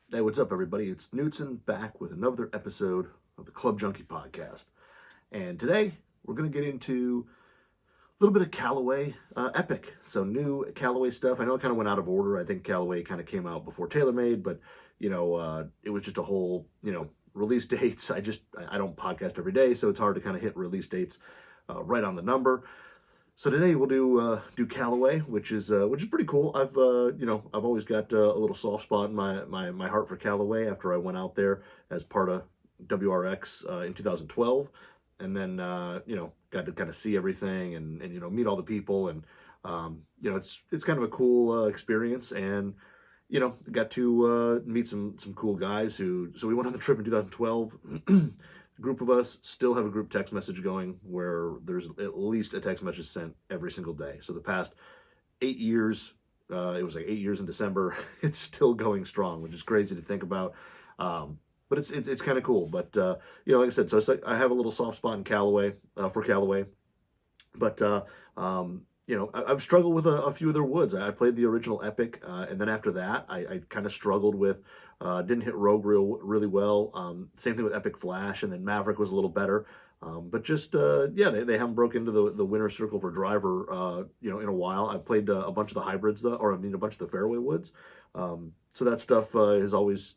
Hey, what's up, everybody? It's Knutson back with another episode of the Club Junkie podcast. And today, we're going to get into a little bit of Callaway Epic. So, new Callaway stuff. I know it kind of went out of order. I think Callaway kind of came out before TaylorMade, but, it was just a whole, release dates. I don't podcast every day, so it's hard to kind of hit release dates right on the number. So today we'll do Callaway, which is pretty cool. I've always got a little soft spot in my heart for Callaway after I went out there as part of WRX in 2012, and then got to kind of see everything and meet all the people, and it's kind of a cool experience, and got to meet some cool guys so we went on the trip in 2012. Group of us still have a group text message going where there's at least a text message sent every single day. So the past 8 years, it was like 8 years in December, it's still going strong, which is crazy to think about. But it's kind of cool. But, like I said, so it's like I have a little soft spot in Callaway, for Callaway. But, I've struggled with a few of their woods. I played the original Epic, and then after that, I kind of struggled with, didn't hit Rogue really well. Same thing with Epic Flash, and then Maverick was a little better. But just, they haven't broken into the winner's circle for driver, in a while. I've played a bunch of the hybrids, though, a bunch of the fairway woods. So that stuff has always,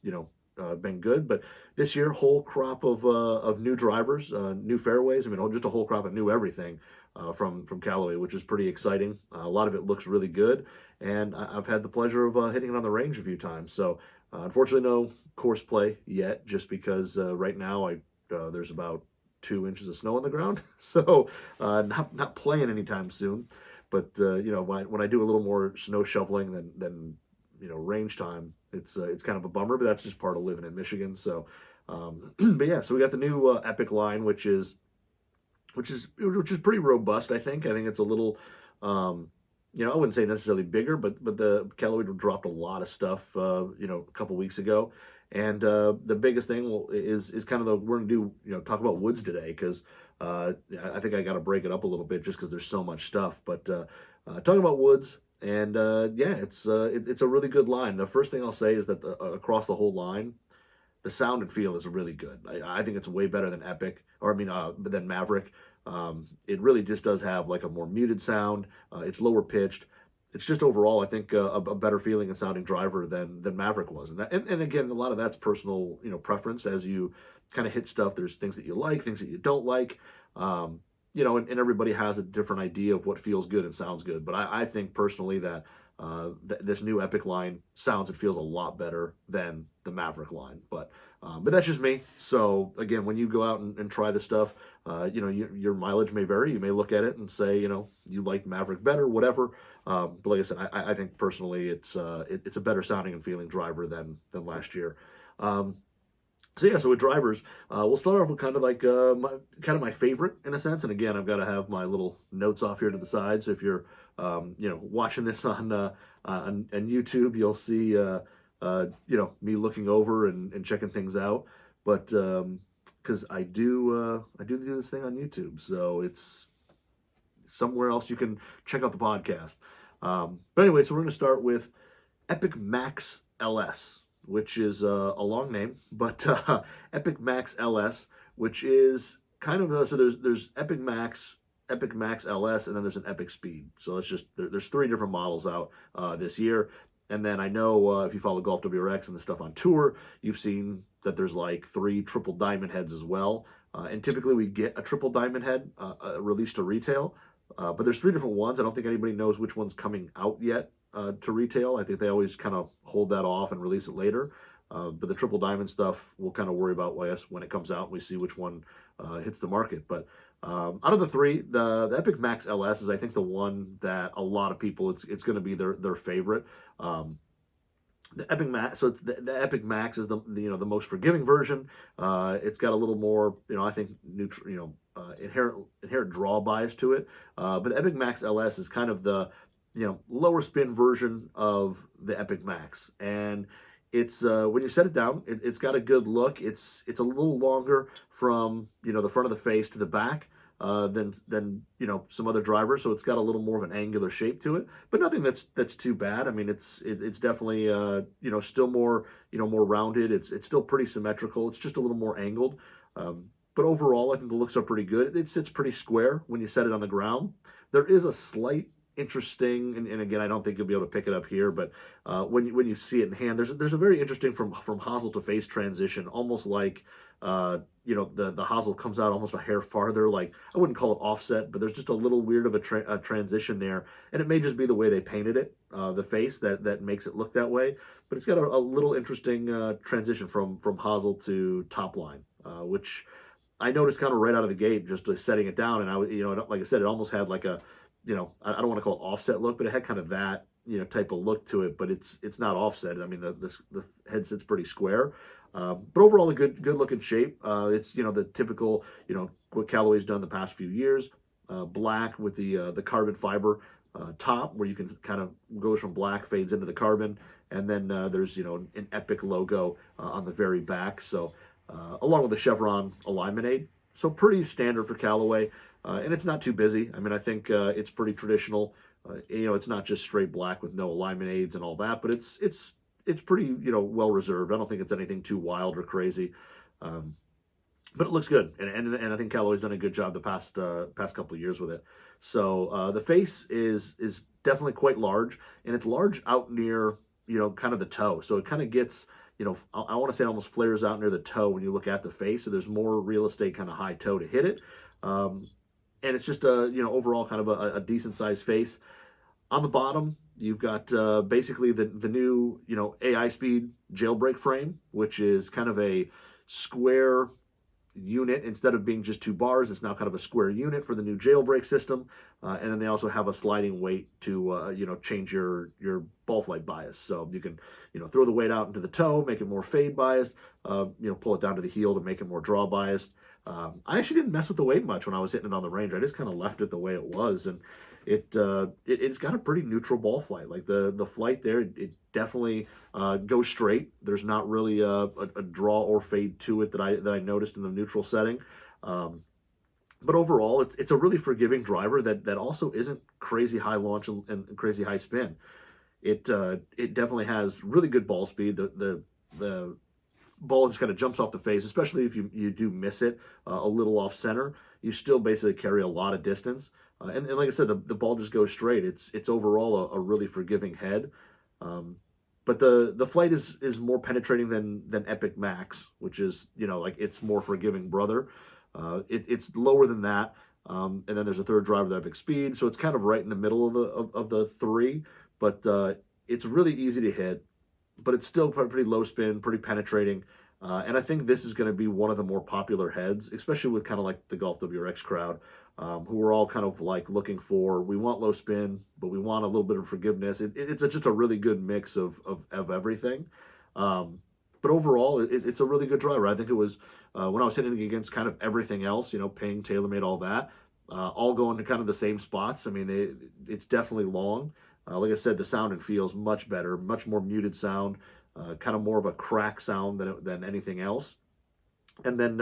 been good. But this year, whole crop of new drivers, new fairways. Just a whole crop of new everything from Callaway, which is pretty exciting. A lot of it looks really good, and I've had the pleasure of hitting it on the range a few times. So unfortunately, no course play yet, just because right now there's about 2 inches of snow on the ground, so not playing anytime soon. But when I do a little more snow shoveling than range time, it's kind of a bummer, but that's just part of living in Michigan. So, but yeah, so we got the new Epic line, which is pretty robust. I think it's a little, I wouldn't say necessarily bigger, but the Callaway dropped a lot of stuff, a couple weeks ago. And the biggest thing is kind of we're going to do, talk about woods today, because I think I got to break it up a little bit just because there's so much stuff. But talking about woods, and it's a really good line. The first thing I'll say is that across the whole line, the sound and feel is really good. I think it's way better than Epic, than Maverick. It really just does have like a more muted sound. It's lower pitched. It's just overall, I think, a better feeling and sounding driver than Maverick was. And again, a lot of that's personal, preference. As you kind of hit stuff, there's things that you like, things that you don't like. And everybody has a different idea of what feels good and sounds good. But I think personally that this new Epic line sounds and feels a lot better than the Maverick line. But that's just me. So again, when you go out and try the stuff, your mileage may vary. You may look at it and say, you like Maverick better, whatever. But like I said, I think personally it's a better sounding and feeling driver than last year. So with drivers, we'll start off with kind of like my favorite in a sense. And again, I've got to have my little notes off here to the side. So if you're watching this on YouTube, you'll see me looking over and checking things out. But because I do this thing on YouTube, so it's somewhere else you can check out the podcast. But anyway, so we're going to start with Epic Max LS, which is a long name, but Epic Max LS, which is kind of so there's Epic Max LS, and then there's an Epic Speed. So it's just there's 3 different models out this year. And then I know if you follow GolfWRX and the stuff on tour, you've seen that there's like 3 triple diamond heads as well. And typically we get a triple diamond head released to retail, but there's 3 different ones. I don't think anybody knows which one's coming out yet to retail. I think they always kind of hold that off and release it later. But the triple diamond stuff we'll kind of worry about when it comes out and we see which one hits the market. But out of the 3, the Epic Max LS is, I think, the one that a lot of people, it's going to be their favorite. The Epic Max, so it's the Epic Max is the most forgiving version. It's got a little more, I think, inherent draw bias to it. But the Epic Max LS is kind of the lower spin version of the Epic Max, and it's when you set it down, it's got a good look. It's a little longer from the front of the face to the back. than some other drivers. So it's got a little more of an angular shape to it, but nothing that's too bad. I mean, it's definitely still more more rounded. It's still pretty symmetrical. It's just a little more angled. But overall, I think the looks are pretty good. It sits pretty square when you set it on the ground. There is a slight interesting, and again, I don't think you'll be able to pick it up here, but when you see it in hand, there's a very interesting from hosel to face transition, almost like the hosel comes out almost a hair farther. Like, I wouldn't call it offset, but there's just a little weird of a transition there, and it may just be the way they painted it, the face that makes it look that way. But it's got a little interesting transition from hosel to top line, which I noticed kind of right out of the gate, just setting it down, and like I said, it almost had like a, I don't want to call it offset look, but it had kind of that, type of look to it, but it's not offset. I mean, the head sits pretty square, but overall a good looking shape. It's, the typical, what Callaway's done the past few years, black with the carbon fiber top, where you can kind of goes from black, fades into the carbon, and then there's, an Epic logo on the very back. So along with the chevron alignment aid. So pretty standard for Callaway, and it's not too busy. I mean, I think it's pretty traditional. It's not just straight black with no alignment aids and all that, but it's pretty well reserved. I don't think it's anything too wild or crazy, but it looks good, and I think Callaway's done a good job the past couple of years with it. So the face is definitely quite large, and it's large out near kind of the toe. So it kind of gets, I want to say almost flares out near the toe when you look at the face. So there's more real estate, kind of high toe to hit it. And it's just overall kind of a decent sized face. On the bottom, you've got basically the new, AI Speed jailbreak frame, which is kind of a square unit. Instead of being just two bars, it's now kind of a square unit for the new jailbreak system. And then they also have a sliding weight to change your ball flight bias. So you can throw the weight out into the toe, make it more fade biased, pull it down to the heel to make it more draw biased. I actually didn't mess with the weight much when I was hitting it on the range. I just kind of left it the way it was, and it's got a pretty neutral ball flight. Like the flight there, it definitely goes straight. There's not really a draw or fade to it that I noticed in the neutral setting. But overall, it's a really forgiving driver that also isn't crazy high launch and crazy high spin. It definitely has really good ball speed. The ball just kind of jumps off the face, especially if you do miss it a little off center. You still basically carry a lot of distance, and like I said, the ball just goes straight. It's overall a really forgiving head, but the flight is more penetrating than Epic Max, which is like its more forgiving brother. It's lower than that, and then there's a third driver, the Epic Speed, so it's kind of right in the middle of the three, but it's really easy to hit. But it's still pretty low spin, pretty penetrating. And I think this is going to be one of the more popular heads, especially with kind of like the GolfWRX crowd, who are all kind of like looking for, we want low spin, but we want a little bit of forgiveness. It's just a really good mix of everything. But overall, it's a really good driver. I think it was, when I was hitting against kind of everything else, Ping, TaylorMade, all that, all going to kind of the same spots. I mean, it's definitely long. Like I said, the sound and feel is much better, much more muted sound, kind of more of a crack sound than anything else. And then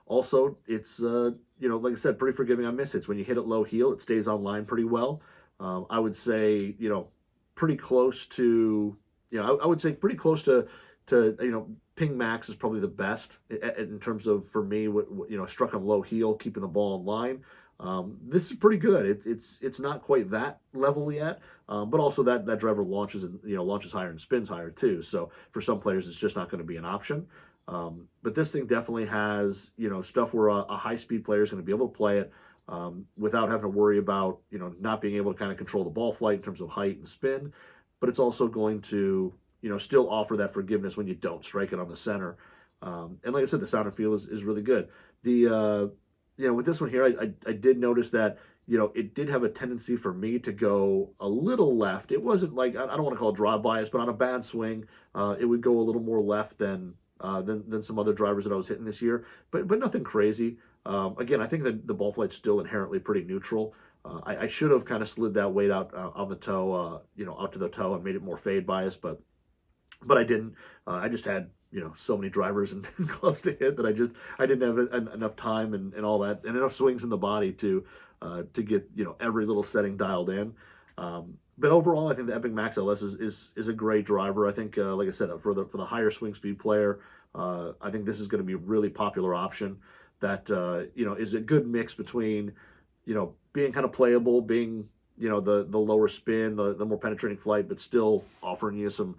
also, it's, like I said, pretty forgiving on miss hits. When you hit it low heel, it stays on line pretty well. I would say, pretty close to, I would say pretty close to Ping Max is probably the best in terms of, for me, struck on low heel, keeping the ball in line. This is pretty good. It's not quite that level yet, but also that driver launches higher and spins higher too. So for some players, it's just not going to be an option. But this thing definitely has stuff where a high speed player is going to be able to play it without having to worry about not being able to kind of control the ball flight in terms of height and spin. But it's also going to still offer that forgiveness when you don't strike it on the center. And like I said, the sound and feel is really good. With this one here, I did notice that, it did have a tendency for me to go a little left. It wasn't like, I don't want to call it draw bias, but on a bad swing, it would go a little more left than some other drivers that I was hitting this year, but nothing crazy. Again, I think that the ball flight's still inherently pretty neutral. I should have kind of slid that weight out on the toe, out to the toe and made it more fade bias, but but I didn't. I just had so many drivers and clubs to hit that I didn't have enough time and all that, and enough swings in the body to get every little setting dialed in. But overall, I think the Epic Max LS is a great driver. I think, like I said, for the higher swing speed player, I think this is going to be a really popular option that is a good mix between being kind of playable, being the lower spin, the more penetrating flight, but still offering you some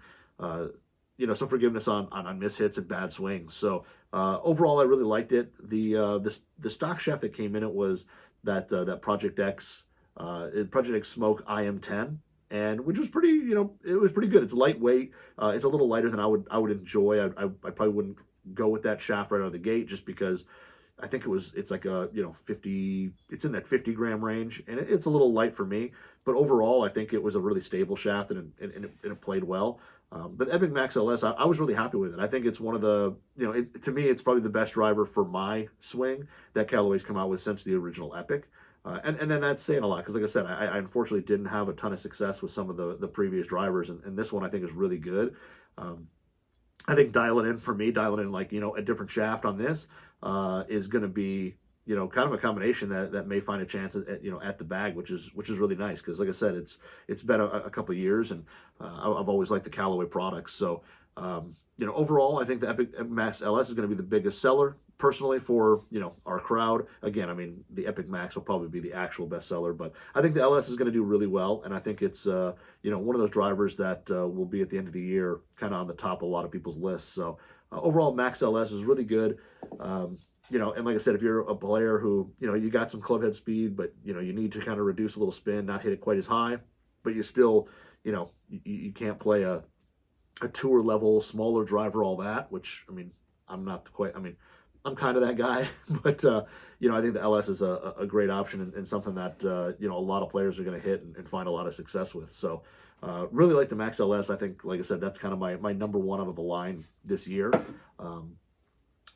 some forgiveness on mishits and bad swings. So overall, I really liked it. The stock shaft that came in it was that Project X Smoke IM10, and which was pretty it was pretty good. It's lightweight. It's a little lighter than I would enjoy. I probably wouldn't go with that shaft right out of the gate just because I think it's like a 50, it's in that 50 gram range, and it's a little light for me. But overall, I think it was a really stable shaft, and it played well. But Epic Max LS, I was really happy with it. I think it's one of the, to me, it's probably the best driver for my swing that Callaway's come out with since the original Epic. And then that's saying a lot, because like I said, I unfortunately didn't have a ton of success with some of the previous drivers, and this one I think is really good. I think dialing in like, a different shaft on this is going to be, kind of a combination that may find a chance at the bag, which is really nice. Cause like I said, it's been a couple of years, and I've always liked the Callaway products. So, overall, I think the Epic Max LS is going to be the biggest seller personally for, our crowd. Again, I mean, the Epic Max will probably be the actual best seller, but I think the LS is going to do really well. And I think it's, one of those drivers that will be at the end of the year, kind of on the top of a lot of people's lists. So overall, Max LS is really good. And like I said, if you're a player who, you got some club head speed, but, you need to kind of reduce a little spin, not hit it quite as high, but you still, you can't play a tour level, smaller driver, all that, which, I mean, I'm kind of that guy, but, I think the LS is a great option and something that, a lot of players are going to hit and find a lot of success with. So, really like the Max LS. I think, like I said, that's kind of my number one out of the line this year.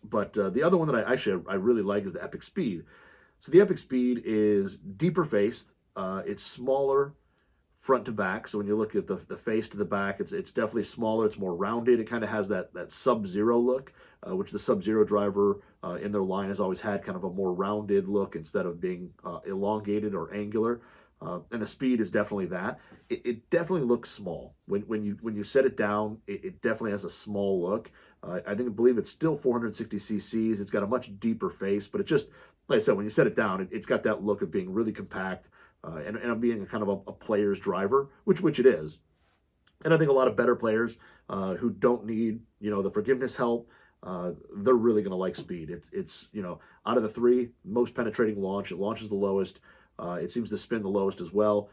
But the other one that I really like is the Epic Speed. So the Epic Speed is deeper faced. It's smaller front to back. So when you look at the face to the back, it's definitely smaller. It's more rounded. It kind of has that Sub-Zero look, which the Sub-Zero driver in their line has always had kind of a more rounded look instead of being elongated or angular. And the Speed is definitely that. It definitely looks small. When you set it down, it definitely has a small look. I believe it's still 460 cc's. It's got a much deeper face, but it just, like I said, when you set it down, it's got that look of being really compact and being a kind of a player's driver, which it is. And I think a lot of better players who don't need, the forgiveness help, they're really going to like Speed. It's out of the three, most penetrating launch. It launches the lowest. It seems to spin the lowest as well.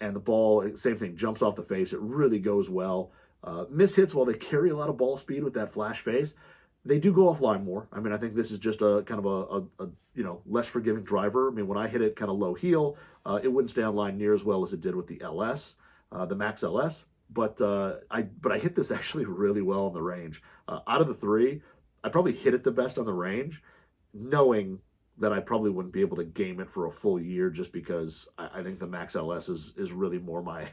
And the ball, same thing, jumps off the face. It really goes well. Mishits, while they carry a lot of ball speed with that flash face, they do go offline more. I mean, I think this is just a kind of a less forgiving driver. I mean, when I hit it kind of low heel, it wouldn't stay online near as well as it did with the LS, the Max LS. But I hit this actually really well on the range. Out of the three, I probably hit it the best on the range, knowing that I probably wouldn't be able to game it for a full year just because I think the Max LS is really more my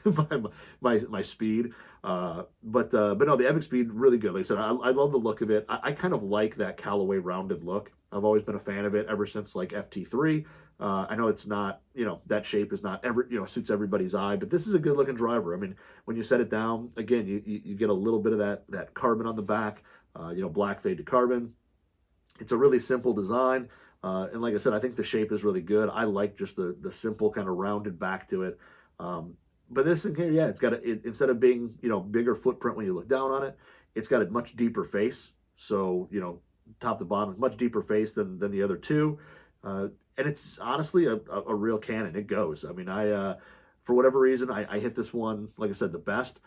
speed. But no, the Epic Speed, really good. Like I said, I love the look of it. I kind of like that Callaway rounded look. I've always been a fan of it ever since like FT3. I know it's not, that shape is not suits everybody's eye, but this is a good looking driver. I mean, when you set it down, again, you get a little bit of that carbon on the back, black fade to carbon. It's a really simple design. And like I said, I think the shape is really good. I like just the simple kind of rounded back to it. But this thing here, it's got instead of being, bigger footprint when you look down on it, it's got a much deeper face. So, top to bottom, much deeper face than the other two. And it's honestly a real cannon. It goes. I mean, for whatever reason, I hit this one, like I said, the best.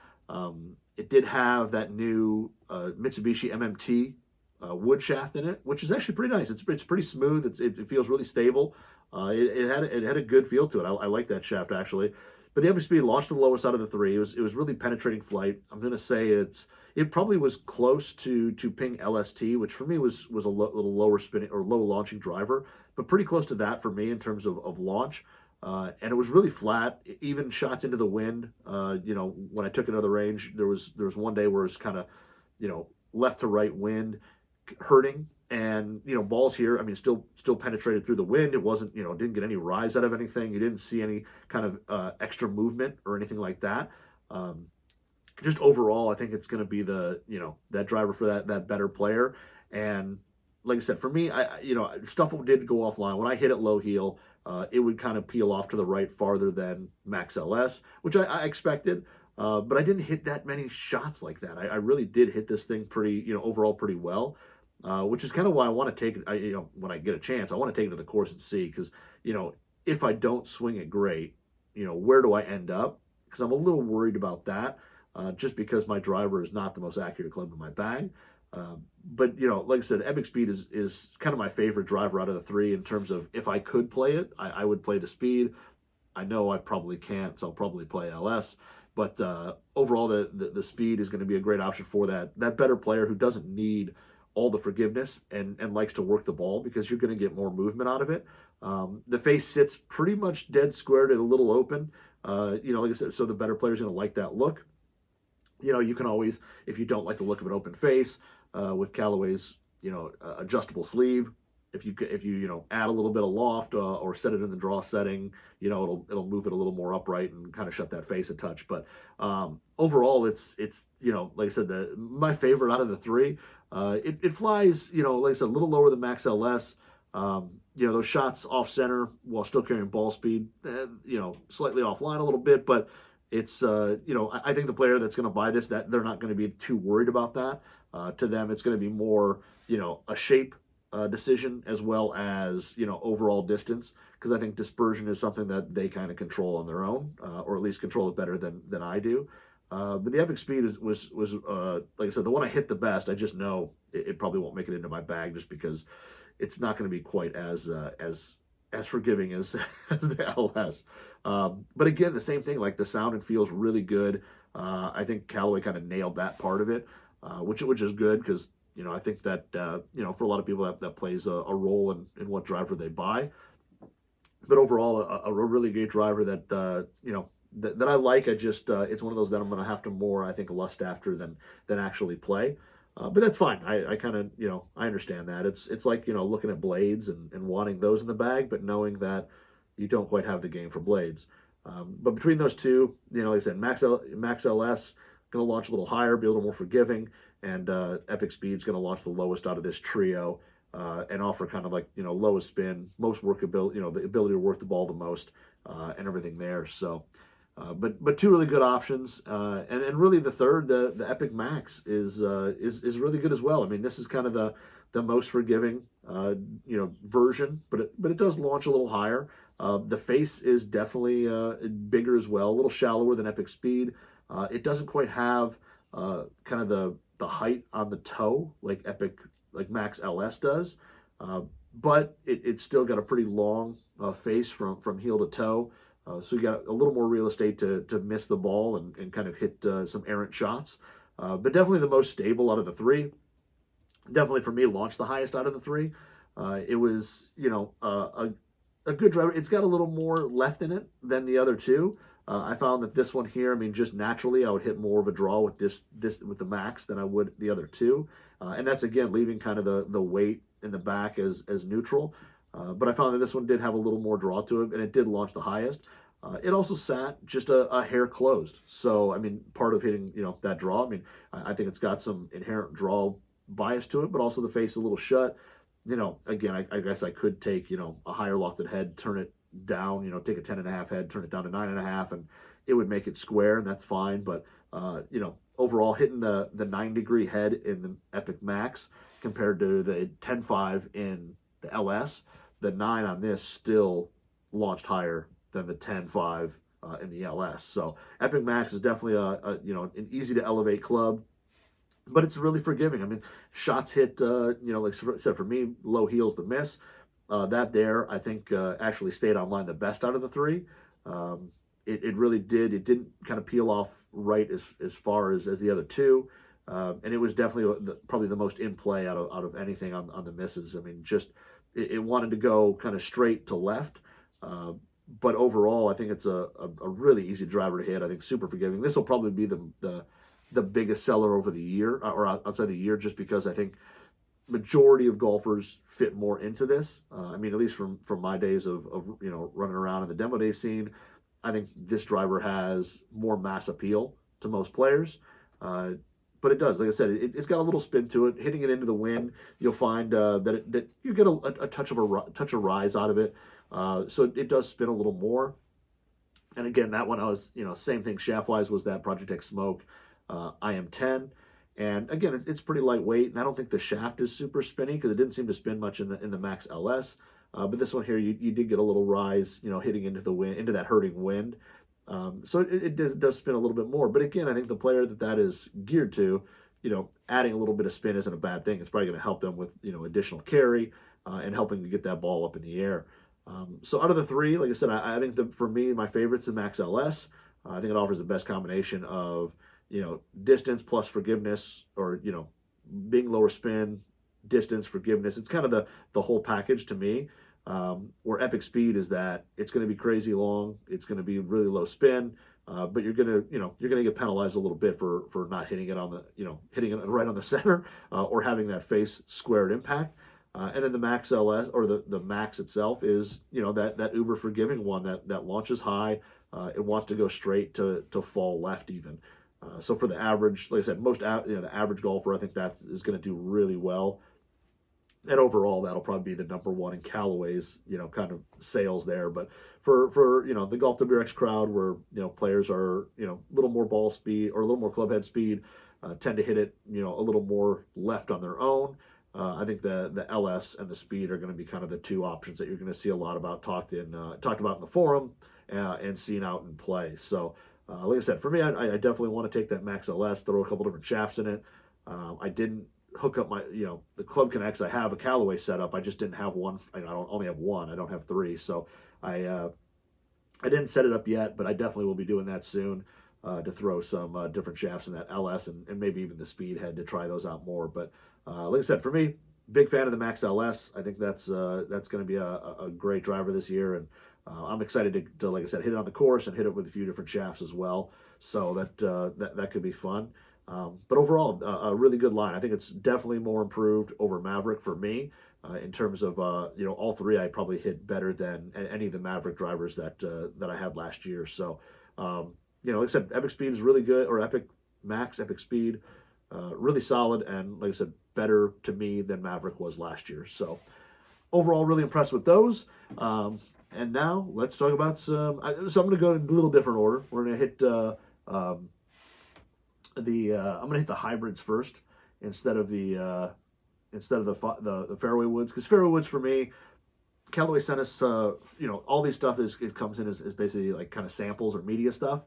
It did have that new Mitsubishi MMT wood shaft in it, which is actually pretty nice. It's pretty smooth. It feels really stable. It had a good feel to it. I like that shaft actually. But the Epic Speed launched the lowest out of the three. It was really penetrating flight. I'm gonna say it probably was close to Ping LST, which for me was little lower spinning or low launching driver, but pretty close to that for me in terms of launch. and it was really flat. Even shots into the wind. When I took it to the range, there was one day where it was kind of, left to right wind hurting, and balls here, I mean, still penetrated through the wind. It wasn't, didn't get any rise out of anything. You didn't see any kind of extra movement or anything like that. Just overall, I think it's going to be that driver for that better player. And like I said, for me, stuff did go offline. When I hit it low heel, it would kind of peel off to the right farther than Max LS, which I expected. But I didn't hit that many shots like that. I really did hit this thing pretty, overall pretty well, which is kind of why I want to take it, when I get a chance, I want to take it to the course and see, because, if I don't swing it great, where do I end up? Because I'm a little worried about that, just because my driver is not the most accurate club in my bag. But, like I said, Epic Speed is kind of my favorite driver out of the three in terms of if I could play it, I would play the Speed. I know I probably can't, so I'll probably play LS. But overall, the Speed is going to be a great option for that better player who doesn't need all the forgiveness and likes to work the ball, because you're going to get more movement out of it. The face sits pretty much dead squared and a little open. Like I said, so the better player is going to like that look. You can always, if you don't like the look of an open face, with Callaway's, adjustable sleeve, if you add a little bit of loft or set it in the draw setting, it'll move it a little more upright and kind of shut that face a touch. But overall, it's like I said, my favorite out of the three. It flies, like I said, a little lower than Max LS. Those shots off center while still carrying ball speed, slightly offline a little bit, but it's, I think the player that's going to buy this, that they're not going to be too worried about that. To them, it's going to be more, a shape decision as well as, overall distance, because I think dispersion is something that they kind of control on their own, or at least control it better than I do. But the Epic Speed was like I said, the one I hit the best. I just know it probably won't make it into my bag, just because it's not going to be quite as forgiving as the LS. But again, the same thing, like the sound and feels really good. I think Callaway kind of nailed that part of it, which is good, because I think that for a lot of people that plays a role in what driver they buy. But overall, a really great driver that that I like. I just it's one of those that I'm going to have to more, I think, lust after than actually play. But that's fine. I kind of, I understand that. It's like, looking at blades and wanting those in the bag, but knowing that you don't quite have the game for blades. But between those two, like I said, Max LS going to launch a little higher, be a little more forgiving, and Epic Speed's going to launch the lowest out of this trio, and offer kind of like, lowest spin, most workability, the ability to work the ball the most, and everything there. So, but two really good options, and really the third, the Epic Max is really good as well. I mean, this is kind of the most forgiving version, but it does launch a little higher. The face is definitely bigger as well, a little shallower than Epic Speed. It doesn't quite have kind of the height on the toe like Max LS does, but it's still got a pretty long face from heel to toe. So you got a little more real estate to miss the ball and kind of hit some errant shots. But definitely the most stable out of the three. Definitely for me, launched the highest out of the three. It was, a good driver. It's got a little more left in it than the other two. I found that this one here, I mean, just naturally, I would hit more of a draw with this with the Max than I would the other two. And that's, again, leaving kind of the weight in the back as neutral. But I found that this one did have a little more draw to it, and it did launch the highest. It also sat just a hair closed. So, I mean, part of hitting, that draw, I mean, I think it's got some inherent draw bias to it, but also the face a little shut. Again, I guess I could take, a higher lofted head, turn it down, take a 10.5 head, turn it down to 9.5, and it would make it square, and that's fine. But, overall, hitting the 9-degree head in the Epic Max compared to the 10.5 in the LS, the 9 on this still launched higher than the 10.5 in the LS. So Epic Max is definitely an easy to elevate club, but it's really forgiving. I mean, shots hit, like I said, for me, low heels to miss. That there, I think, actually stayed online the best out of the three. It really did. It didn't kind of peel off right as far as the other two. And it was definitely probably the most in play out of anything on the misses. I mean, just it wanted to go kind of straight to left. But overall, I think it's a really easy driver to hit. I think super forgiving. This will probably be the biggest seller over the year, or outside the year, just because I think majority of golfers fit more into this. I mean, at least from my days of running around in the demo day scene, I think this driver has more mass appeal to most players. But it does, like I said, it's got a little spin to it. Hitting it into the wind, you'll find that you get a touch of rise out of it. So it does spin a little more. And again, that one I was, same thing shaft wise was that Project X Smoke IM10. And again, it's pretty lightweight, and I don't think the shaft is super spinny because it didn't seem to spin much in the Max LS. But this one here, you did get a little rise, hitting into the wind, into that hurting wind. So it does spin a little bit more. But again, I think the player that is geared to, adding a little bit of spin isn't a bad thing. It's probably going to help them with, additional carry and helping to get that ball up in the air. So out of the three, like I said, I think for me, my favorite's the Max LS. I think it offers the best combination of, distance plus forgiveness, or, being lower spin, distance, forgiveness. It's kind of the whole package to me. Where Epic Speed is that it's going to be crazy long, it's going to be really low spin, but you're going to get penalized a little bit for not hitting it on the, hitting it right on the center, or having that face squared impact. And then the Max LS, or the Max itself, is that uber forgiving one that launches high. It wants to go straight to fall left even. So for the average, like I said, the average golfer, I think that is going to do really well. And overall, that'll probably be the number one in Callaway's, kind of sales there. But for the GolfWRX crowd, where players are a little more ball speed or a little more club head speed, tend to hit it a little more left on their own. I think the LS and the Speed are going to be kind of the two options that you're going to see a lot about talked about in the forum and seen out in play. So like I said, for me, I definitely want to take that Max LS, throw a couple different shafts in it. I didn't hook up my, the Club Connects. I have a Callaway setup. I just didn't have one. I don't only have one. I don't have three. So I didn't set it up yet, but I definitely will be doing that soon to throw some different shafts in that LS and maybe even the Speed head to try those out more. But like I said, for me, big fan of the Max LS. I think that's going to be a great driver this year, and I'm excited to, like I said, hit it on the course and hit it with a few different shafts as well. So that could be fun. But overall, a really good line. I think it's definitely more improved over Maverick for me in terms of all three. I probably hit better than any of the Maverick drivers that I had last year. So like I said, Epic Speed is really good, or Epic Speed, really solid, and like I said, better to me than Maverick was last year. So overall, really impressed with those. And now let's talk about some. So I'm going to go in a little different order. We're going to hit I'm going to hit the hybrids first instead of the fairway woods, because fairway woods for me, Callaway sent us all these stuff it comes in as basically like kind of samples or media stuff,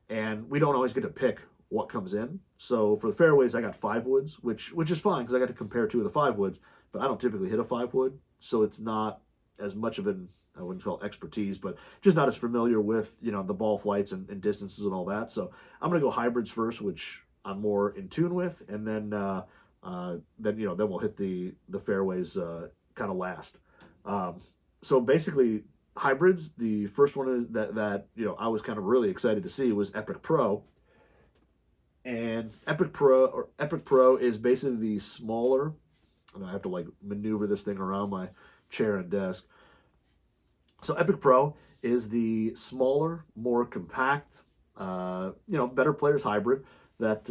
and we don't always get to pick what comes in. So for the fairways, I got 5 woods, which is fine because I got to compare 2 of the 5 woods, but I don't typically hit a 5 wood, so it's not as much of an, I wouldn't call it expertise, but just not as familiar with, the ball flights and distances and all that. So I'm going to go hybrids first, which I'm more in tune with. And then we'll hit the fairways kind of last. So basically hybrids, the first one is that I was kind of really excited to see was Epic Pro. And Epic Pro is basically the smaller, and I have to like maneuver this thing around my chair and desk. So Epic Pro is the smaller, more compact, better players hybrid that,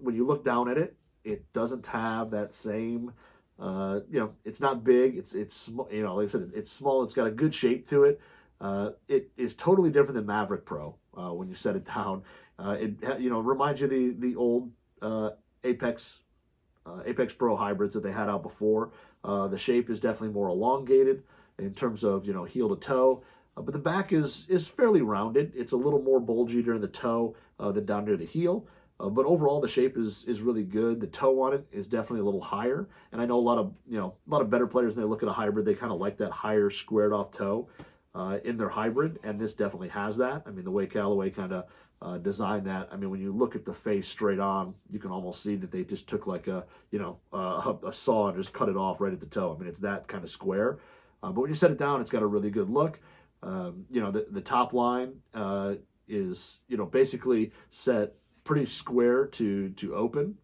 when you look down at it, it doesn't have that same, it's not big. It's small, like I said, it's small. It's got a good shape to it. It is totally different than Maverick Pro when you set it down. It reminds you of the old Apex Pro hybrids that they had out before. The shape is definitely more elongated in terms of heel to toe, but the back is fairly rounded. It's a little more bulgy during the toe than down near the heel, but overall the shape is really good. The toe on it is definitely a little higher, and I know a lot of better players, when they look at a hybrid, they kind of like that higher squared off toe in their hybrid, and this definitely has that. I mean, the way Callaway kind of designed that, I mean, when you look at the face straight on, you can almost see that they just took like a saw and just cut it off right at the toe. I mean, it's that kind of square. But when you set it down, it's got a really good look. The top line is, basically set pretty square to open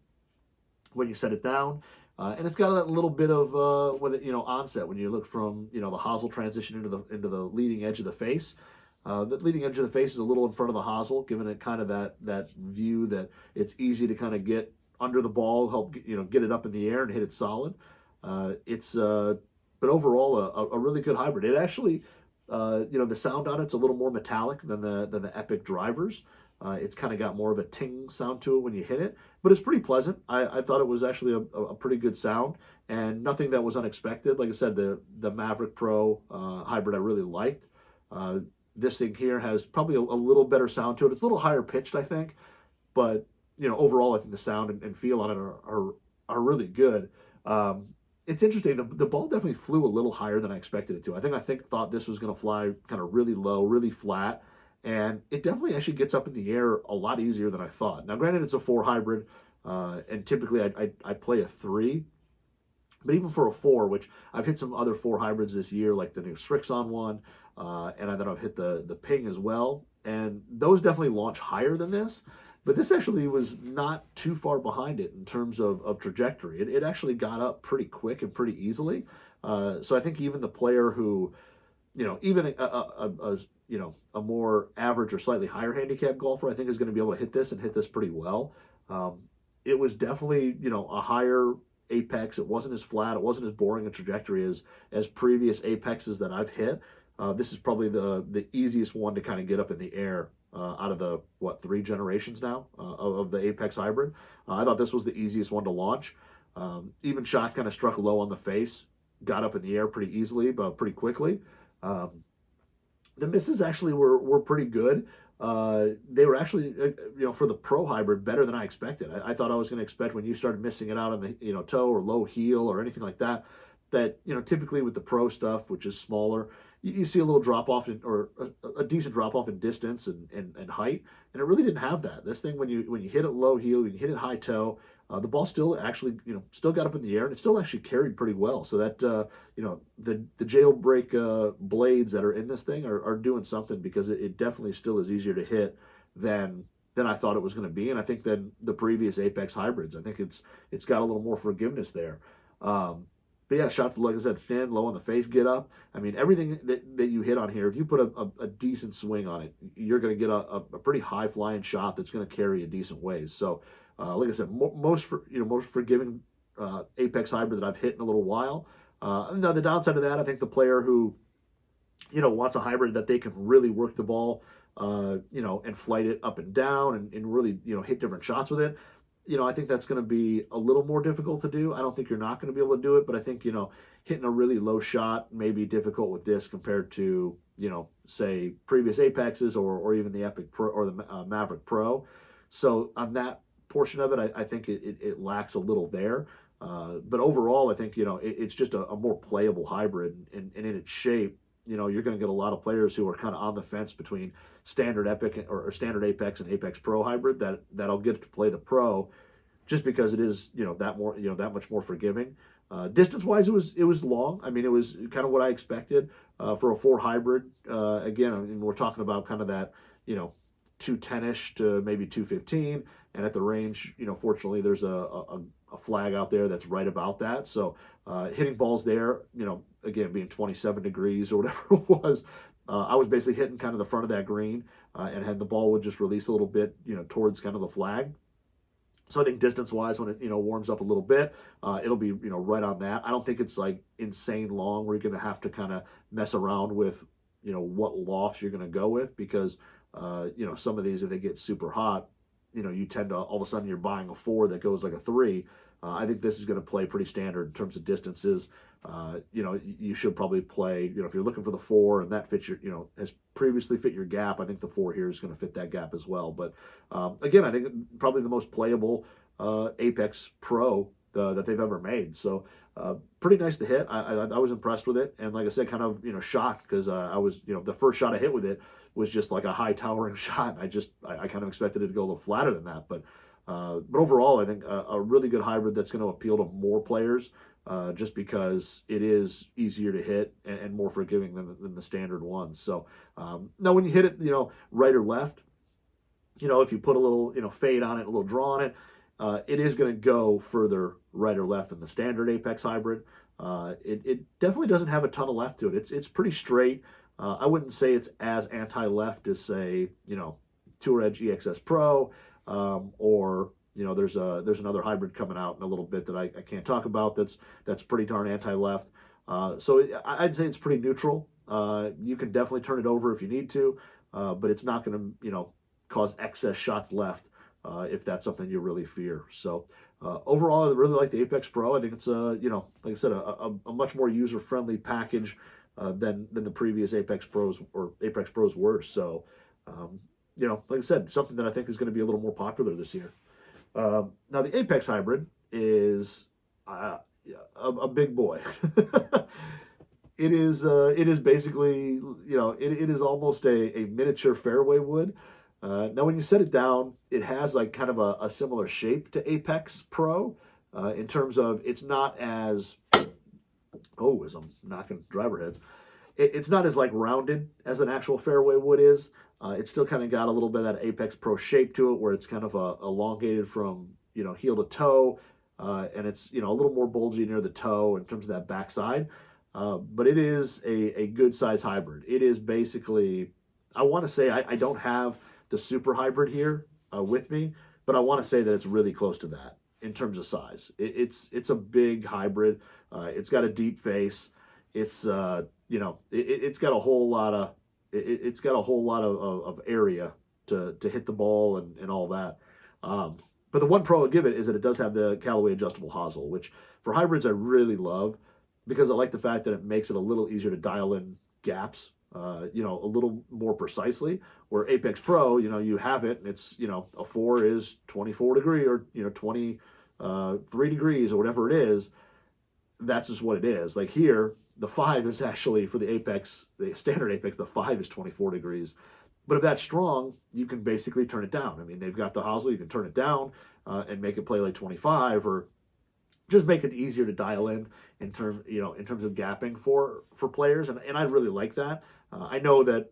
when you set it down. And it's got that little bit of onset when you look from the hosel transition into the leading edge of the face. The leading edge of the face is a little in front of the hosel, giving it kind of that view that it's easy to kind of get under the ball, help get it up in the air and hit it solid. But overall a really good hybrid. It actually the sound on it's a little more metallic than the Epic drivers. It's kind of got more of a ting sound to it when you hit it, but it's pretty pleasant. I thought it was actually a pretty good sound and nothing that was unexpected. Like I said, the Maverick Pro hybrid I really liked. This thing here has probably a little better sound to it. It's a little higher pitched, I think, but overall I think the sound and feel on it are really good. It's interesting. The ball definitely flew a little higher than I expected it to. I thought this was going to fly kind of really low, really flat. And it definitely actually gets up in the air a lot easier than I thought. Now, granted, it's a 4 hybrid, and typically I play a 3. But even for a 4, which I've hit some other 4 hybrids this year, like the new Strixon one, and then I've hit the Ping as well. And those definitely launch higher than this. But this actually was not too far behind it in terms of trajectory. It actually got up pretty quick and pretty easily. So I think even the player who, even a more average or slightly higher handicap golfer, I think is going to be able to hit this pretty well. It was definitely, a higher apex. It wasn't as flat. It wasn't as boring a trajectory as previous apexes that I've hit. This is probably the easiest one to kind of get up in the air out of the, 3 generations now of the Apex Hybrid. I thought this was the easiest one to launch. Even shots kind of struck low on the face, got up in the air pretty easily, but pretty quickly. The misses actually were pretty good. They were actually, for the Pro Hybrid, better than I expected. I thought I was going to expect when you started missing it out on the, toe or low heel or anything like that, typically with the Pro stuff, which is smaller, you see a little drop off or a decent drop off in distance and height, and it really didn't have that. This thing, when you hit it low heel, when you hit it high toe, the ball still actually still got up in the air and it still actually carried pretty well. So that the jailbreak blades that are in this thing are doing something, because it definitely still is easier to hit than I thought it was going to be, and I think than the previous Apex hybrids. I think it's got a little more forgiveness there. But yeah, shots, like I said, thin, low on the face, get up. I mean, everything that you hit on here, if you put a decent swing on it, you're going to get a pretty high flying shot that's going to carry a decent ways. So, like I said, most forgiving Apex hybrid that I've hit in a little while. Now, the downside of that, I think the player who wants a hybrid that they can really work the ball, and flight it up and down and really hit different shots with it. I think that's going to be a little more difficult to do. I don't think you're not going to be able to do it, but I think, hitting a really low shot may be difficult with this compared to, say, previous Apexes or even the Epic Pro or the Maverick Pro. So on that portion of it, I think it lacks a little there. But overall, I think, it's just a more playable hybrid, and in its shape, you're going to get a lot of players who are kind of on the fence between standard Epic or standard Apex and Apex Pro hybrid that'll get to play the Pro, just because it is that much more forgiving. Distance wise, it was long. I mean, it was kind of what I expected for a 4 hybrid. Again, I mean, we're talking about kind of that 210ish to maybe 215, and at the range, fortunately, there's a flag out there that's right about that. So hitting balls there, again, being 27 degrees or whatever it was, I was basically hitting kind of the front of that green, and had the ball would just release a little bit, towards kind of the flag. So I think distance-wise, when it, warms up a little bit, it'll be, right on that. I don't think it's like insane long where you're going to have to kind of mess around with, what loft you're going to go with, because, some of these, if they get super hot, you tend to, all of a sudden you're buying a 4 that goes like a 3. I think this is going to play pretty standard in terms of distances. You should probably play, if you're looking for the 4 and that fits your, has previously fit your gap, I think the 4 here is going to fit that gap as well. But again, I think probably the most playable Apex Pro that they've ever made. So pretty nice to hit. I was impressed with it. And like I said, kind of, shocked, because I was, the first shot I hit with it was just like a high towering shot. I kind of expected it to go a little flatter than that. But But overall, I think a really good hybrid that's going to appeal to more players, just because it is easier to hit and more forgiving than the standard ones. So now when you hit it, right or left, if you put a little, fade on it, a little draw on it, it is going to go further right or left than the standard Apex hybrid. It definitely doesn't have a ton of left to it. It's pretty straight. I wouldn't say it's as anti-left as, say, Tour Edge EXS Pro, or there's another hybrid coming out in a little bit that I can't talk about that's pretty darn anti-left. So I'd say it's pretty neutral. You can definitely turn it over if you need to, but it's not going to cause excess shots left if that's something you really fear. So overall, I really like the Apex Pro. I think it's like I said, a much more user-friendly package than the previous Apex Pros or Apex Pros were. So like I said, something that I think is going to be a little more popular this year. Now the Apex Hybrid is a big boy. It is basically, it is almost a miniature fairway wood. Now, when you set it down, it has like kind of a similar shape to Apex Pro in terms of it's not as, as I'm knocking driver heads, it's not as like rounded as an actual fairway wood is. It's still kind of got a little bit of that Apex Pro shape to it, where it's kind of elongated from heel to toe, and it's a little more bulgy near the toe in terms of that backside. But it is a good size hybrid. It is basically, I want to say, I don't have the super hybrid here with me, but I want to say that it's really close to that in terms of size. It's a big hybrid. It's got a deep face. It's it's got a whole lot of area to hit the ball and all that. But the one pro I'll give it is that it does have the Callaway adjustable hosel, which for hybrids I really love, because I like the fact that it makes it a little easier to dial in gaps, a little more precisely. Where Apex Pro, you have it, and it's, a 4 is 24 degree or, 23 degrees or whatever it is. That's just what it is. Like here, the 5 is actually, for the Apex, the standard Apex, the 5 is 24 degrees. But if that's strong, you can basically turn it down. I mean, they've got the hosel, you can turn it down and make it play like 25, or just make it easier to dial in terms of gapping for players, and I really like that. I know that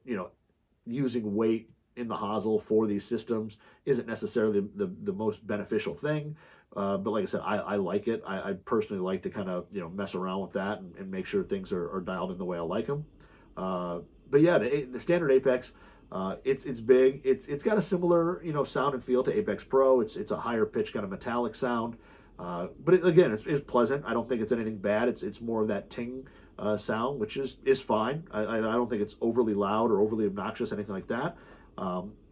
using weight in the hosel for these systems isn't necessarily the most beneficial thing, but like I said, I like it. I personally like to kind of mess around with that and make sure things are dialed in the way I like them. But yeah, the standard Apex, it's big. It's got a similar sound and feel to Apex Pro. It's a higher pitch kind of metallic sound. But it's pleasant. I don't think it's anything bad. It's more of that ting sound, which is fine. I don't think it's overly loud or overly obnoxious, anything like that.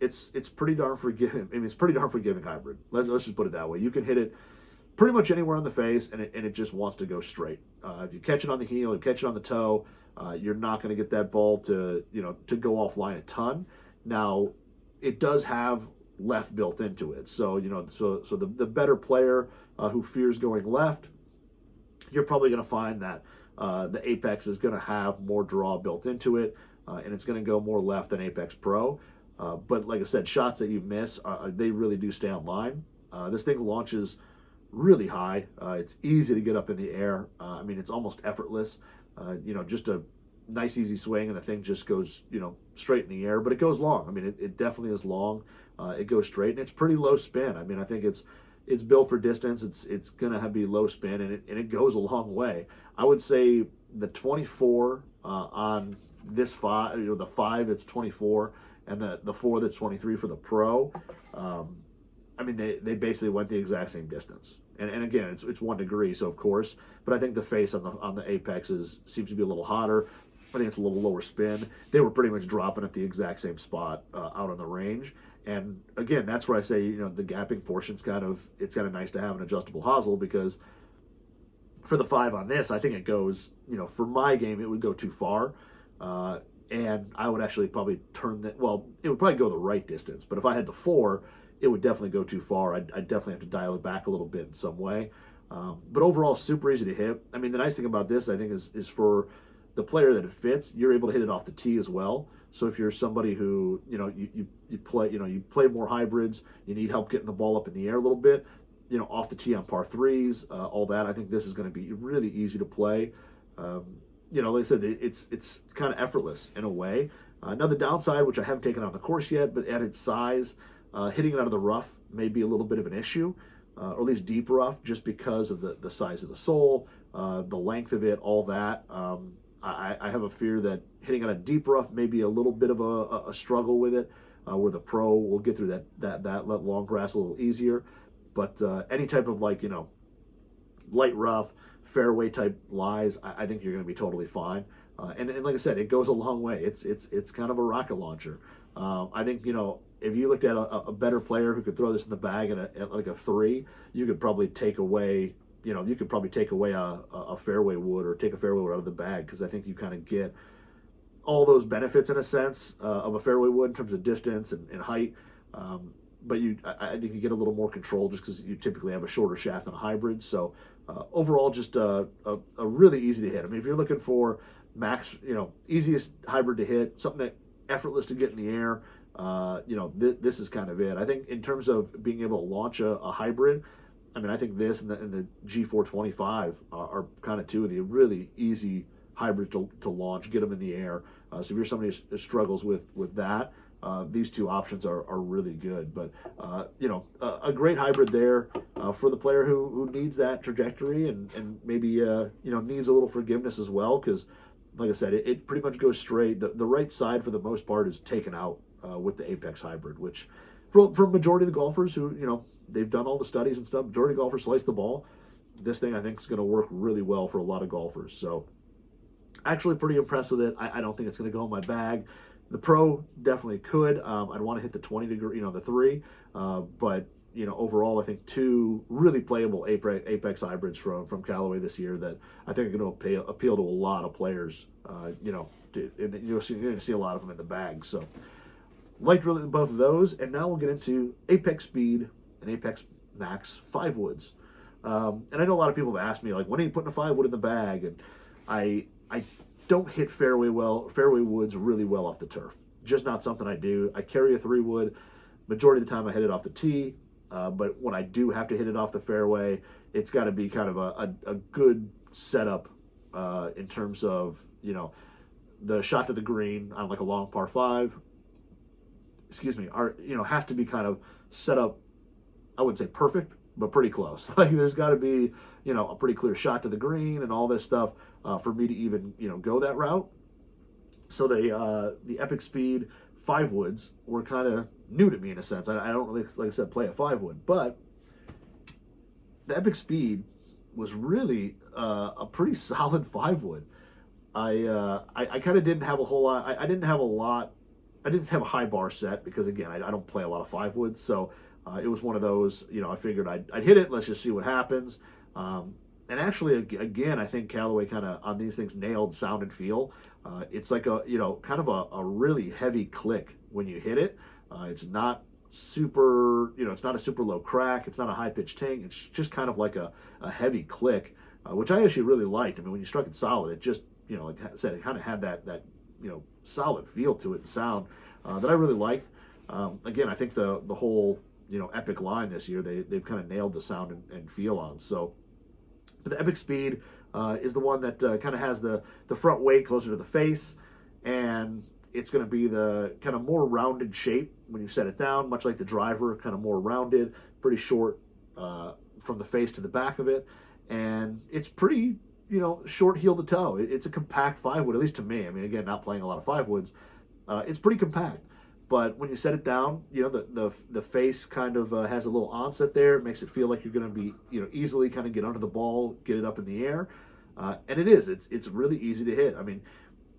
It's pretty darn forgiving. I mean, it's pretty darn forgiving hybrid. Let's just put it that way. You can hit it pretty much anywhere on the face, and it just wants to go straight. If you catch it on the heel, you catch it on the toe, you're not going to get that ball to go offline a ton. Now, it does have left built into it, so the better player who fears going left, you're probably going to find that the Apex is going to have more draw built into it, and it's going to go more left than Apex Pro. But like I said, shots that you miss, they really do stay on line. This thing launches really high. It's easy to get up in the air. I mean, it's almost effortless. Just a nice, easy swing, and the thing just goes, straight in the air. But it goes long. I mean, it definitely is long. It goes straight, and it's pretty low spin. I mean, I think it's built for distance. It's gonna be low spin, and it goes a long way. I would say the 24 on this 5, the 5 it's 24, and the 4 that's 23 for the Pro. I mean, they basically went the exact same distance. And again, it's 1 degree, so of course. But I think the face on the Apex seems to be a little hotter. I think it's a little lower spin. They were pretty much dropping at the exact same spot out on the range. And again, that's where I say, the gapping portion's it's kind of nice to have an adjustable hosel, because for the 5 on this, I think it goes, for my game, it would go too far. And I would actually probably it would probably go the right distance. But if I had the 4, it would definitely go too far. I'd definitely have to dial it back a little bit in some way. But overall, super easy to hit. I mean, the nice thing about this, I think, is for the player that it fits, you're able to hit it off the tee as well. So if you're somebody who, you play more hybrids, you need help getting the ball up in the air a little bit, off the tee on par threes, all that, I think this is going to be really easy to play. Like I said, it's kind of effortless in a way. Another downside, which I haven't taken on the course yet, but at its size, hitting it out of the rough may be a little bit of an issue, or at least deep rough, just because of the size of the sole, the length of it, all that. I have a fear that hitting on a deep rough may be a little bit of a struggle with it, where the pro will get through that long grass a little easier. But any type of light rough, fairway type lies, I think you're going to be totally fine. And like I said, it goes a long way. It's kind of a rocket launcher. I think, if you looked at a better player who could throw this in the bag at like a 3, you could probably take away, a fairway wood, or take a fairway wood out of the bag, because I think you kind of get all those benefits in a sense of a fairway wood in terms of distance and height. But I think you get a little more control just because you typically have a shorter shaft than a hybrid. So overall, just a really easy to hit. I mean, if you're looking for max, easiest hybrid to hit, something that effortless to get in the air, this is kind of it. I think in terms of being able to launch a hybrid, I mean, I think this and the G425 are kind of two of the really easy hybrids to launch, get them in the air. So if you're somebody who struggles with that, these two options are really good. But a great hybrid there for the player who needs that trajectory and maybe needs a little forgiveness as well, because like I said, it pretty much goes straight. The right side for the most part is taken out with the Apex hybrid, which for majority of the golfers who they've done all the studies and stuff, majority of golfers slice the ball. This thing I think is going to work really well for a lot of golfers. So actually pretty impressed with it. I don't think it's going to go in my bag. The Pro definitely could. I'd want to hit the 20 degree, the 3. But overall, I think 2 really playable Apex hybrids from Callaway this year that I think are going to appeal to a lot of players. You're going to see a lot of them in the bag. So liked really both of those. And now we'll get into Apex Speed and Apex Max 5 woods. And I know a lot of people have asked me, when are you putting a 5 wood in the bag? And I don't hit fairway woods really well off the turf. Just not something I do. I carry a 3 wood. Majority of the time I hit it off the tee. But when I do have to hit it off the fairway, it's got to be kind of a good setup in terms of, the shot to the green on like a long par 5. Has to be kind of set up, I wouldn't say perfect, but pretty close. There's got to be, a pretty clear shot to the green and all this stuff for me to even, go that route. So the Epic Speed 5 woods were kind of new to me in a sense. I don't really, like I said, play a 5 wood, but the Epic Speed was really a pretty solid 5 wood. I kind of didn't have a whole lot. I didn't have a high bar set because again, I don't play a lot of 5 woods. So it was one of those, I figured I'd hit it. Let's just see what happens. And actually, again, I think Callaway kind of on these things nailed sound and feel. It's like kind of a really heavy click when you hit it. It's not super, it's not a super low crack. It's not a high pitched ting. It's just kind of like a heavy click, which I actually really liked. I mean, when you struck it solid, it just, like I said, it kind of had that solid feel to it and sound that I really liked. Again, I think the whole, Epic line this year, they've kind of nailed the sound and feel on. So the Epic Speed is the one that kind of has the front weight closer to the face, and it's going to be the kind of more rounded shape when you set it down, much like the driver, kind of more rounded, pretty short from the face to the back of it, and it's pretty, short heel to toe. It's a compact 5 wood, at least to me. I mean, again, not playing a lot of 5 woods, it's pretty compact. But when you set it down, the face kind of has a little onset there. It makes it feel like you're going to be, easily kind of get under the ball, get it up in the air. And it is. It's really easy to hit. I mean,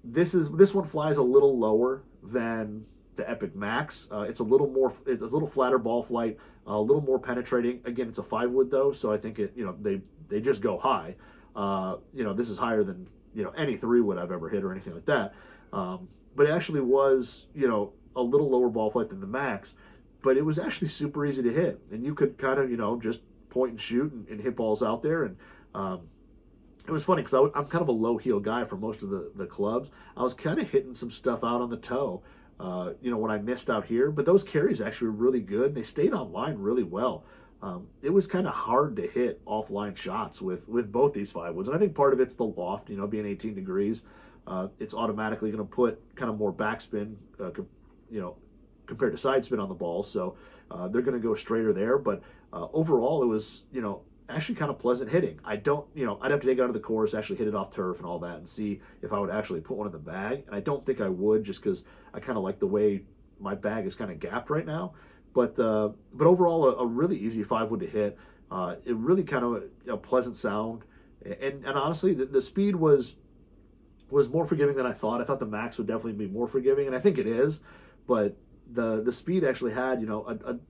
this one flies a little lower than the Epic Max. It's a little flatter ball flight, a little more penetrating. Again, it's a 5 wood though, so I think they just go high. This is higher than any 3 wood I've ever hit or anything like that. But it actually was a little lower ball flight than the Max, but it was actually super easy to hit, and you could kind of just point and shoot and hit balls out there, and it was funny because I'm kind of a low heel guy for most of the clubs. I was kind of hitting some stuff out on the toe, when I missed out here. But those carries actually were really good. They stayed on line really well. It was kind of hard to hit offline shots with both these 5-woods. And I think part of it's the loft, being 18 degrees. It's automatically going to put kind of more backspin, compared to side spin on the ball. So they're going to go straighter there. But overall, it was, actually kind of pleasant hitting. I'd have to take it out of the course, actually hit it off turf and all that, and see if I would actually put one in the bag. And I don't think I would, just because I kind of like the way my bag is kind of gapped right now. But overall, a really easy 5-wood to hit. It really kind of a pleasant sound, and honestly, the speed was more forgiving than I thought. I thought the max would definitely be more forgiving, and I think it is. But the speed actually had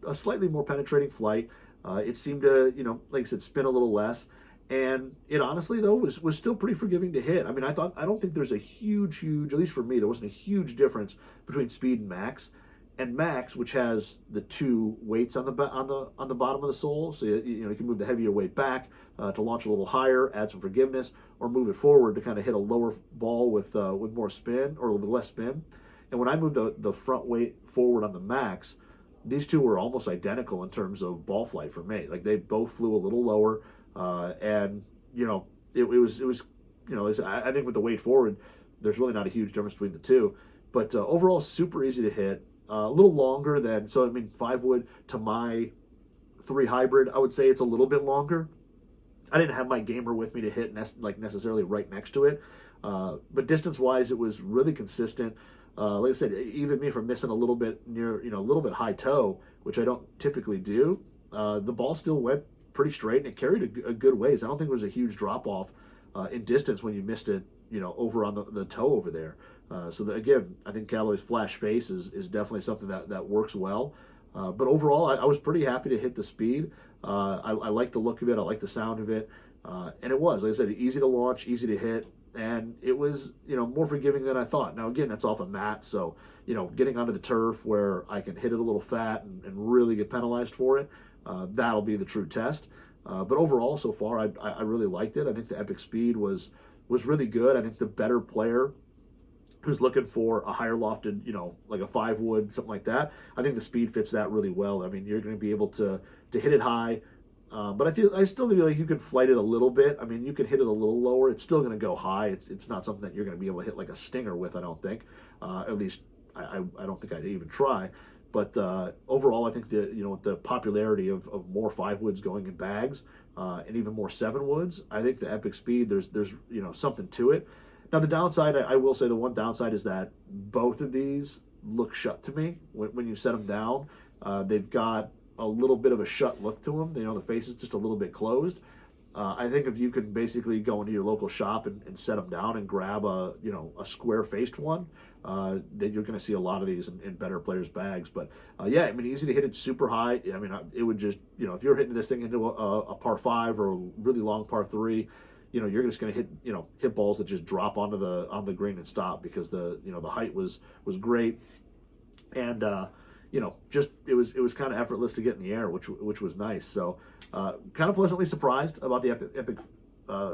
a slightly more penetrating flight. It seemed to, like I said, spin a little less. And it honestly, though, was still pretty forgiving to hit. I mean, I don't think there's a huge, at least for me, there wasn't a huge difference between speed and max. And max, which has the 2 weights on the bottom of the sole, so you can move the heavier weight back to launch a little higher, add some forgiveness, or move it forward to kind of hit a lower ball with more spin or a little bit less spin. And when I moved the front weight forward on the max, these two were almost identical in terms of ball flight for me. Like, they both flew a little lower, and it was I think with the weight forward, there's really not a huge difference between the two. But overall, super easy to hit. A little longer than 5-wood to my 3 hybrid. I would say it's a little bit longer. I didn't have my gamer with me to hit necessarily right next to it, but distance wise, it was really consistent. Like I said, even me from missing a little bit near, a little bit high toe, which I don't typically do, the ball still went pretty straight and it carried a good ways. I don't think there was a huge drop off in distance when you missed it, over on the toe over there. Again, I think Callaway's flash face is definitely something that works well. But overall, I was pretty happy to hit the speed. I like the look of it. I like the sound of it. And it was, like I said, easy to launch, easy to hit. And it was, more forgiving than I thought. Now, again, that's off a mat. So, getting onto the turf where I can hit it a little fat and really get penalized for it, that'll be the true test. But overall, so far, I really liked it. I think the Epic speed was really good. I think the better player who's looking for a higher lofted, like a 5-wood, something like that, I think the speed fits that really well. I mean, you're going to be able to hit it high, but I still feel like you can flight it a little bit. I mean, you can hit it a little lower. It's still going to go high. It's not something that you're going to be able to hit like a stinger with, I don't think. At least I don't think I'd even try. But overall, I think with the popularity of more 5-woods going in bags and even more 7-woods, I think the Epic speed, there's something to it. Now, the downside, I will say the one downside is that both of these look shut to me when you set them down. They've got a little bit of a shut look to them. The face is just a little bit closed. I think if you can basically go into your local shop and set them down and grab a square-faced one, that you're going to see a lot of these in better players' bags. But easy to hit it super high. I mean, it would just, if you're hitting this thing into a par 5 or a really long par 3, you're just going to hit balls that just drop on the green and stop, because the height was great, and it was kind of effortless to get in the air, which was nice. So kind of pleasantly surprised about the Epic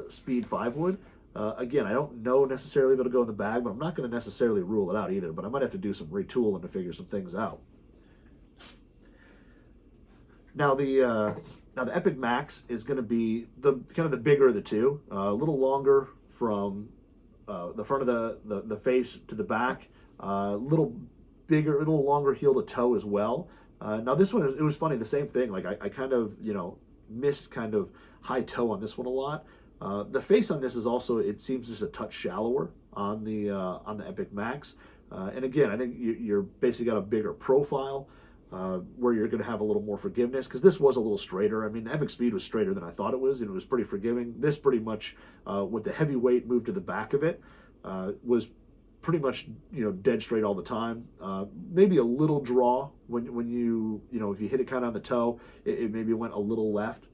Speed 5-wood. Again, I don't know necessarily if it'll go in the bag, but I'm not going to necessarily rule it out either. But I might have to do some retooling to figure some things out. Now the Epic Max is going to be the bigger of the two, a little longer from the front of the face to the back, a little bigger, a little longer heel to toe as well. Now this one, it was funny, the same thing. Like I kind of missed kind of high toe on this one a lot. The face on this is also, it seems, just a touch shallower on the Epic Max. And again, I think you're basically got a bigger profile. Where you're going to have a little more forgiveness, because this was a little straighter. I mean, the Epic Speed was straighter than I thought it was, and it was pretty forgiving. This pretty much, with the heavy weight moved to the back of it, was pretty much dead straight all the time. Maybe a little draw when you if you hit it kind of on the toe, it maybe went a little left.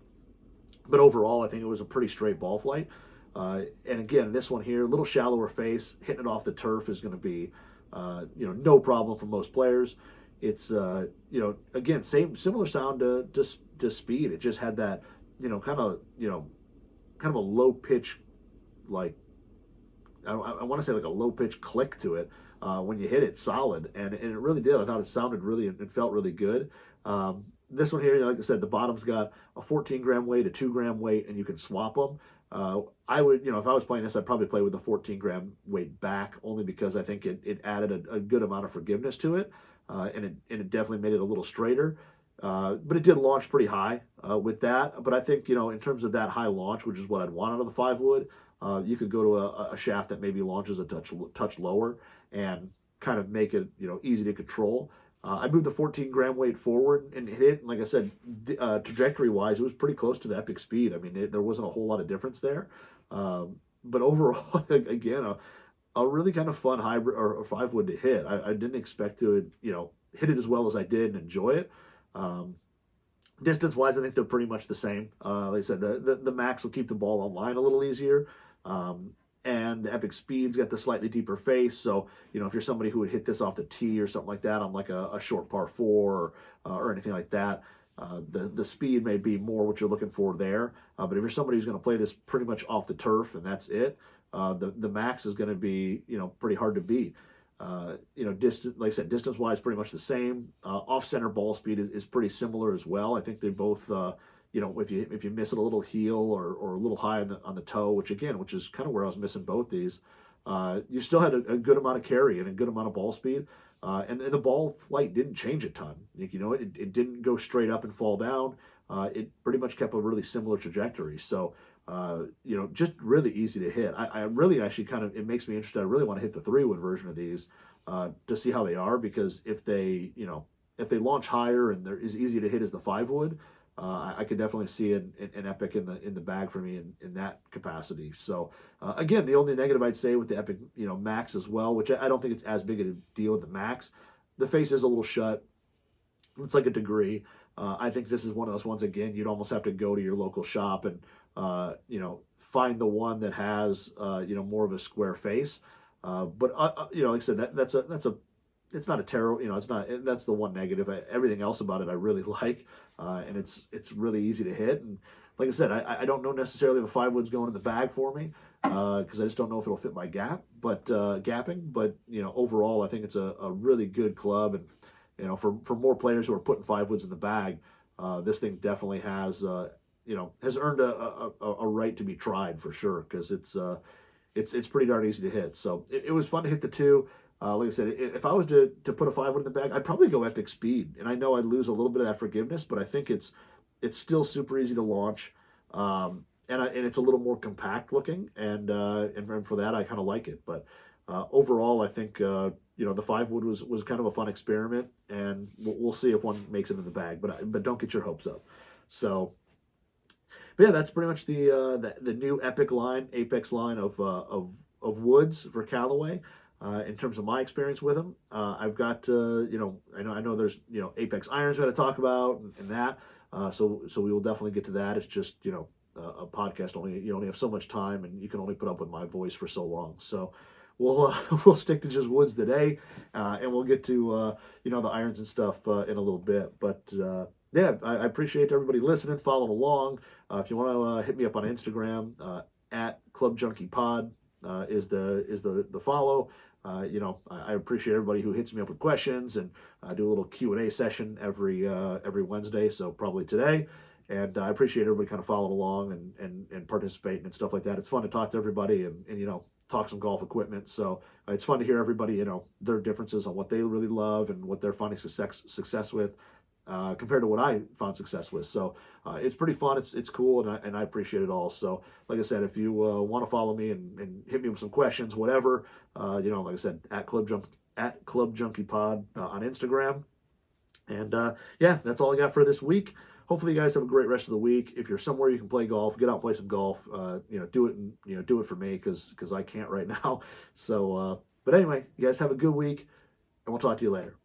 But overall, I think it was a pretty straight ball flight. And again, this one here, a little shallower face, hitting it off the turf is going to be no problem for most players. It's again, similar sound to speed. It just had that kind of a low pitch like, I want to say like a low pitch click to it when you hit it solid, and it really did. I thought it sounded really, it felt really good. This one here, like I said, the bottom's got a 14 gram weight, a 2 gram weight, and you can swap them. I would, if I was playing this, I'd probably play with the 14 gram weight back, only because I think it added a good amount of forgiveness to it, and it definitely made it a little straighter. But it did launch pretty high with that. But I think, in terms of that high launch, which is what I'd want out of the 5 wood, you could go to a shaft that maybe launches a touch lower and kind of make it, easy to control. I moved the 14 gram weight forward and hit it. And like I said, trajectory-wise, it was pretty close to the Epic speed. I mean, there wasn't a whole lot of difference there. But overall, again, a really kind of fun hybrid or 5 wood to hit. I didn't expect to, hit it as well as I did and enjoy it. Distance-wise, I think they're pretty much the same. Like I said, the Max will keep the ball online a little easier. And the Epic Speed's got the slightly deeper face, so if you're somebody who would hit this off the tee or something like that on like a short par 4 or anything like that, the speed may be more what you're looking for there. But if you're somebody who's going to play this pretty much off the turf and that's it, the Max is going to be pretty hard to beat. Distance, like I said, distance-wise, pretty much the same. Off-center ball speed is pretty similar as well. I think they both. If you miss it a little heel or a little high on the toe, which is kind of where I was missing both these, you still had a good amount of carry and a good amount of ball speed, and the ball flight didn't change a ton. It didn't go straight up and fall down. It pretty much kept a really similar trajectory. So, just really easy to hit. I really actually it makes me interested. I really want to hit the 3 wood version of these to see how they are, because if they launch higher and they're as easy to hit as the 5 wood. I could definitely see an Epic in the bag for me in that capacity. So again, the only negative I'd say with the Epic, Max as well, which I don't think it's as big a deal with the Max. The face is a little shut. It's like a degree. I think this is one of those ones, again, you'd almost have to go to your local shop and find the one that has more of a square face. But like I said, that's a it's not a terrible, it's not, that's the one negative. Everything else about it I really like, and it's really easy to hit. And like I said, I don't know necessarily if a 5 wood's going in the bag for me, because I just don't know if it'll fit my gapping. But overall, I think it's a really good club, and for more players who are putting 5 woods in the bag, this thing definitely has earned a right to be tried for sure, because it's pretty darn easy to hit. So it was fun to hit the 2. Like I said, if I was to put a 5 wood in the bag, I'd probably go Epic Speed. And I know I'd lose a little bit of that forgiveness, but I think it's still super easy to launch. And it's a little more compact looking. And for that, I kind of like it. But overall, I think, the 5 wood was kind of a fun experiment. And we'll see if one makes it in the bag. But don't get your hopes up. So, but yeah, that's pretty much the new Epic line, Apex line of woods for Callaway. In terms of my experience with them, I've got, I know there's, Apex irons we got to talk about and that. So we will definitely get to that. It's just, a podcast you only have so much time, and you can only put up with my voice for so long. So we'll stick to just woods today, and we'll get to, the irons and stuff in a little bit. But, yeah, I appreciate everybody listening, following along. If you want to hit me up on Instagram, at Club Junkie Pod is the follow. I appreciate everybody who hits me up with questions, and I do a little Q&A session every Wednesday, so probably today. And I appreciate everybody kind of following along and participating and stuff like that. It's fun to talk to everybody and talk some golf equipment. So it's fun to hear everybody, their differences on what they really love and what they're finding success with, compared to what I found success with. So it's pretty fun. It's cool, and I appreciate it all. So like I said, if you want to follow me and hit me with some questions, whatever, like I said, at Club Junkie Pod on Instagram. And yeah, that's all I got for this week. Hopefully you guys have a great rest of the week. If you're somewhere you can play golf, get out and play some golf. Do it, and do it for me, because I can't right now. So but anyway, you guys have a good week, and we'll talk to you later.